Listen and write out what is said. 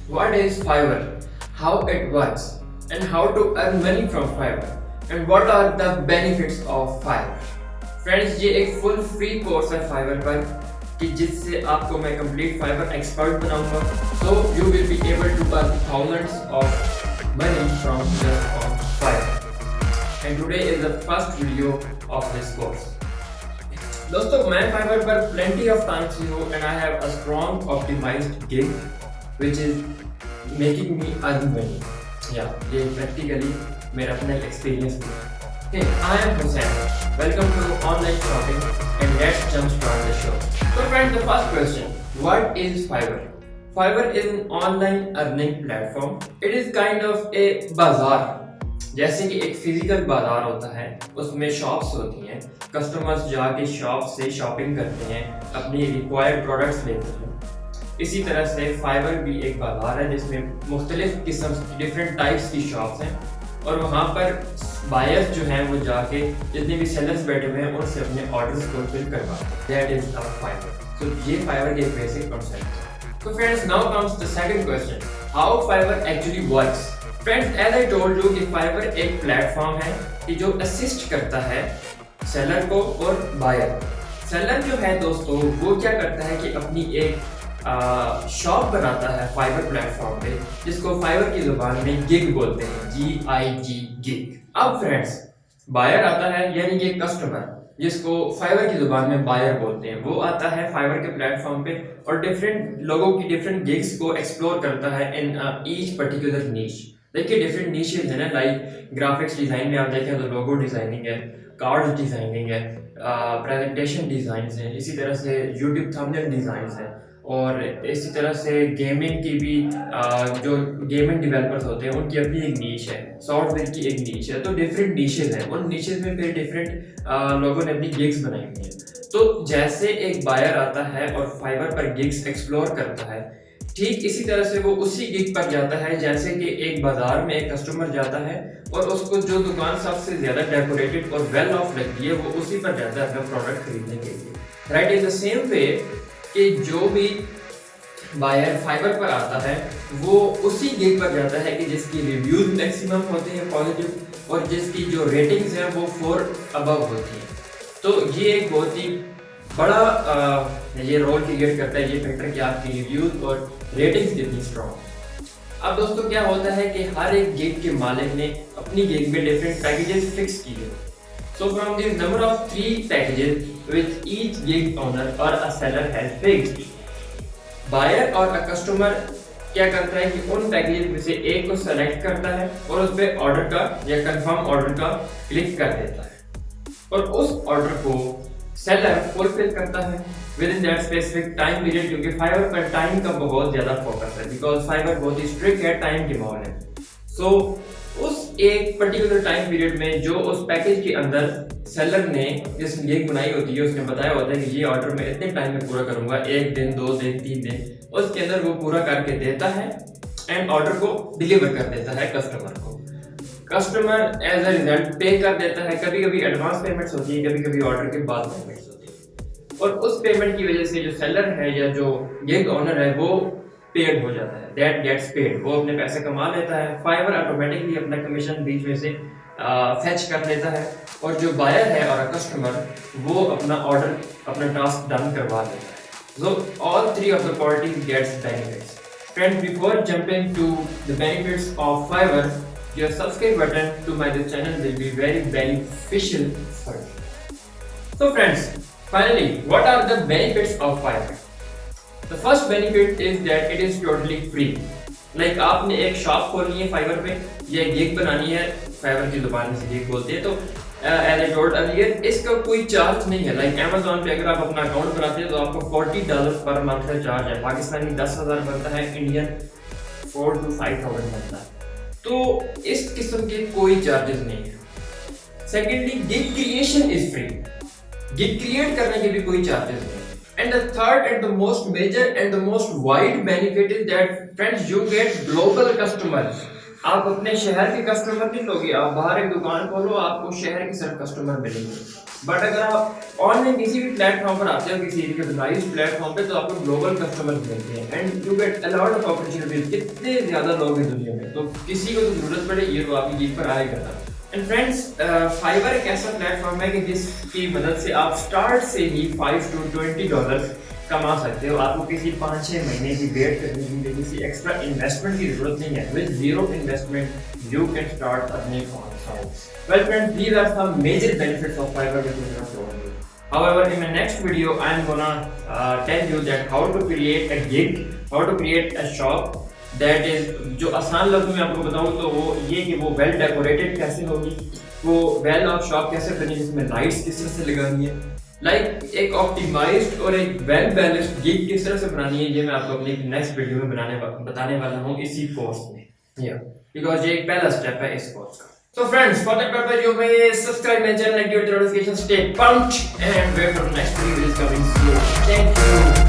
what is Fiverr, how it works, and how to earn money from Fiverr, and what are the benefits of Fiverr. Friends ये एक full free course है Fiverr पर कि जिससे आपको मैं complete Fiverr expert बनाऊंगा, so you will be able to earn thousands of money from just on Fiverr. And today is the first video of this course. दोस्तों मैं Fiverr पर plenty of time से हूँ and I have a strong optimized gig which is making me earn money. Yeah, ये practically मेरा अपना experience भी है. Hey, I am Hussain. Welcome to online shopping and let's jump start the show. So friends, the first question, what is Fiverr? Fiverr is an online earning platform. It is kind of a bazaar. जैसे कि एक physical बाजार होता है, उसमें shops होती हैं, customers जाके शॉप से शॉपिंग करते हैं, अपनी रिक्वायर्ड प्रोडक्ट्स लेते हैं. इसी तरह से फाइवर भी एक बाजार है जिसमें मुख्तलिफ किस्म की डिफरेंट टाइप्स की शॉप्स हैं और वहाँ पर बायर्स जो हैं वो जाके जितने भी सेलर्स बैठे हुए हैं उनसे अपने ऑर्डर्स को फिल करवाते हैं. That is a Fiverr. So ये फाइवर के एक बेसिक कॉन्सेप्ट है. तो friends now comes the second question, how Fiverr actually works. Friends as I told you कि फाइवर एक प्लेटफॉर्म है कि जो असिस्ट करता है सेलर को और बायर. सेलर जो है दोस्तों वो क्या करता है कि अपनी एक शॉप बनाता है फाइवर प्लेटफॉर्म पे जिसको फाइवर की जुबान में गिग बोलते हैं, GIG गिग. अब फ्रेंड्स बायर आता है यानी कि कस्टमर जिसको फाइवर की जुबान में बायर बोलते हैं, वो आता है फाइवर के प्लेटफॉर्म पे और डिफरेंट लोगों की डिफरेंट गिग्स को एक्सप्लोर करता है इन ईच पर्टिकुलर नीश. देखिए डिफरेंट नीशेज है ना, लाइक ग्राफिक्स डिजाइन में आप देखें तो लोगो डिजाइनिंग है, कार्ड डिजाइनिंग है, प्रेजेंटेशन डिजाइन है, इसी तरह से यूट्यूब थंबनेल डिजाइन है और इसी तरह से गेमिंग की भी जो गेमिंग डेवलपर्स होते हैं उनकी अपनी एक नीश है, सॉफ्टवेयर की एक नीश है. तो डिफरेंट नीशेज हैं, उन नीशेज में फिर डिफरेंट लोगों ने अपनी गिग्स बनाई हुई हैं. तो जैसे एक बायर आता है और फाइवर पर गिग्स एक्सप्लोर करता है, ठीक इसी तरह से वो उसी गिग पर जाता है जैसे कि एक बाजार में एक कस्टमर जाता है और उसको जो दुकान सबसे ज्यादा डेकोरेटेड और वेल ऑफ लगती है वो उसी पर जाता है अपना प्रोडक्ट खरीदने के लिए. Right, in the same way कि जो भी बायर फाइबर पर आता है वो उसी गिग पर जाता है कि जिसकी रिव्यूज मैक्सिमम होते हैं पॉजिटिव और जिसकी जो रेटिंग्स हैं वो 4 अबव होती हैं. तो ये एक बहुत ही बड़ा ये रोल क्रिएट करता है ये फैक्टर कि आपकी रिव्यूज और रेटिंग्स कितनी स्ट्रॉन्ग. अब दोस्तों क्या होता है कि हर एक गिग के मालिक ने अपनी गिग में डिफरेंट पैकेजेस फिक्स किए. So from this number of 3 packages which each gig owner or a seller has fixed, buyer और a customer क्या करता है कि उन पैकेजेस में से एक को सेलेक्ट करता है और उस पे ऑर्डर का या कंफर्म ऑर्डर का क्लिक कर देता है और उस ऑर्डर को सेलर फुलफिल करता है with in that specific time period. क्योंकि फाइवर पर टाइम का बहुत ज्यादा फोकस है बिकॉज फाइवर बहुत ही स्ट्रिक्ट है, टाइम की माहौल है. सो उस एक पर्टिकुलर टाइम पीरियड में जो उस पैकेज के अंदर सेलर ने जिस गिग बनाई होती है उसने बताया होता है कि ये ऑर्डर मैं इतने टाइम में पूरा करूंगा, 1 दिन 2 दिन 3 दिन, उसके अंदर वो पूरा करके देता है एंड ऑर्डर को डिलीवर कर देता है कस्टमर को. कस्टमर एज अ रिजल्ट पे कर देता है. कभी कभी एडवांस पेमेंट्स होती है, कभी कभी ऑर्डर के बाद पेमेंट्स होती है और उस पेमेंट की वजह से जो सेलर है या जो गिग ओनर है वो पेड हो जाता है, दैट गेट्स पेड. वो अपने पैसे कमा लेता है, फाइवर ऑटोमेटिकली अपना कमीशन बीच में से फेच कर लेता है और जो बायर है और कस्टमर वो अपना ऑर्डर अपना टास्क डन करवा देता है. So all 3 of the parties gets benefits. Friends before jumping to the benefits of Fiverr, your subscribe button to my channel will be very beneficial for you. So friends, finally, what are the benefits of Fiverr? The first benefit is that it is totally free. Like आपने एक shop खोलनी है fibre पे, ये gig बनानी है, fibre की जुबान में से गिग बोलते हैं. तो एज आई टोल्ड अर्लियर इसका कोई चार्ज नहीं है. लाइक अमेजोन पे अगर आप अपना अकाउंट बनाते हैं तो आपको $40 पर मंथ का चार्ज है. पाकिस्तानी 10,000 बनता है, इंडियन 4 to 5,000 बनता है. तो इस किस्म के कोई चार्जेस नहीं है. Secondly gig creation is free. Gig create करने के भी कोई चार्जेस नहीं. And the third and the most major and the most wide benefit is that friends you get global customers. आप अपने शहर के कस्टमर नहीं लोगे, आप बाहर एक दुकान खोलो, आपको शहर के सिर्फ कस्टमर मिलेंगे। बट अगर आप ऑनलाइन किसी भी प्लेटफॉर्म पर आते हो, किसी रिकॉग्नाइज्ड प्लेटफॉर्म पे, तो आपको ग्लोबल कस्टमर मिलते हैं and you get a lot of opportunities. कितने ज़्यादा लोग हैं दुनिया में, तो किसी को तो जरूरत पड़े ये तो आपकी जीत पर आएगा ना। एंड फ्रेंड्स, फाइवर एक ऐसा प्लेटफॉर्म है कि जिसकी मदद से आप स्टार्ट से ही $5 to $20 कमा सकते हो। आपको किसी 5-6 महीने की वेट करने की लिए किसी एक्स्ट्रा इन्वेस्टमेंट की जरूरत नहीं है। With zero investment you can start earning on side. Well friends, these are some major benefits of Fiverr which we're gonna show you. However, in my next video, I'm gonna tell you that how to create a gig, how to create a shop that is, जो आसान लफ्ज़ों में आपको बताऊँ तो वो ये कि वो वेल डेकोरेटेड कैसे होगी, वो वेल ऑफ शॉप कैसे बनी, जिसमें लाइट्स किस तरह से लगानी है, लाइक एक ऑप्टिमाइज्ड और एक वेल बैलेंस्ड गिग किस तरह से बनानी है, ये मैं आपको अपनी नेक्स्ट वीडियो में बताने वाला हूँ इसी कोर्स में, बिकॉज ये एक पहला स्टेप है इस कोर्स का। So friends, for that purpose you may subscribe my channel, activate the notifications, stay pumped and wait for the next video is coming soon. Thank you.